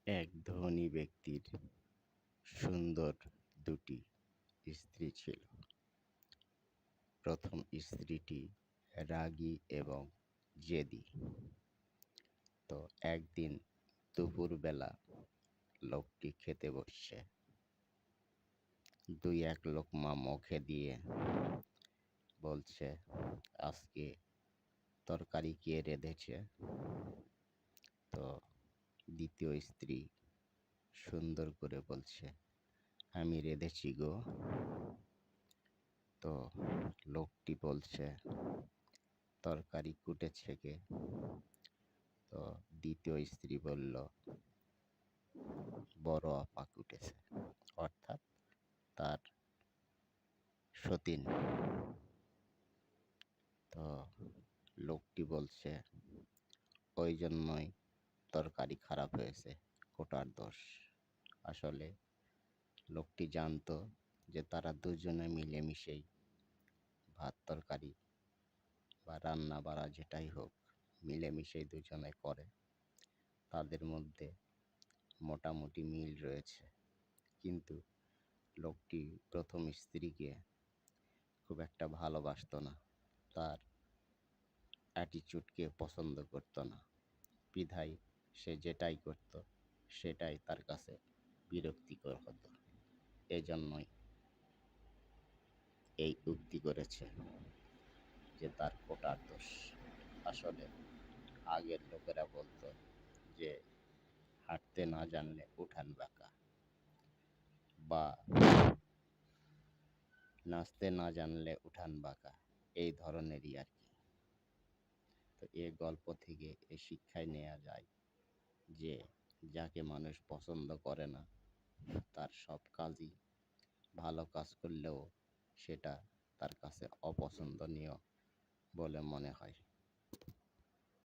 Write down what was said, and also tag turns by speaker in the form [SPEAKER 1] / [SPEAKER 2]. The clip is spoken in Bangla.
[SPEAKER 1] এক ধনী ব্যক্তির সুন্দর দুটি স্ত্রী ছিল। প্রথম স্ত্রীটি রাগী এবং জেদি। তো একদিন দুপুরবেলা লোকটি খেতে বসছে। দুই এক লোকমা মুখে দিয়ে বলছে, আজকে তরকারি কে রেঁধেছে? তো দ্বিতীয় স্ত্রী সুন্দর করে বলছে, আমি রেঁধেছি গো। তো লোকটি বলছে, তরকারি কুটেছে কে? তো দ্বিতীয় স্ত্রী বলল, বড় আপা কুটেছে, অর্থাৎ তার সতীন। তো লোকটি বলছে, ওই জন্যই তরকারি খারাপ হয়েছে, কোটার দোষ। আসলে লোকটি জানতো যে তারা দুজনে মিলেমিশেই ভাত তরকারি বা রান্না বাড়া যেটাই হোক মিলেমিশেই দুজনে করে। তাদের মধ্যে মোটামুটি মিল রয়েছে। কিন্তু লোকটি প্রথম স্ত্রীকে খুব একটা ভালোবাসতো না, তার অ্যাটিচিউডকে পছন্দ করতো না। বিধায় সে যেটাই করত সেটাই তার কাছে বিরক্তিকর হতো। এজন্যই এই উক্তি করেছে যে তার কোটার দোষ। আসলে আগের লোকেরা বলতো যে হাঁটতে না জানলে উঠান বাঁকা, বা নাচতে না জানলে উঠান বাঁকা, এই ধরনেরই আর কি। তো এ গল্প থেকে এই শিক্ষায় নেওয়া যায় যে যাকে মানুষ পছন্দ করে না তার সব কাজই, ভালো কাজ করলেও সেটা তার কাছে অপছন্দনীয় বলে মনে হয়।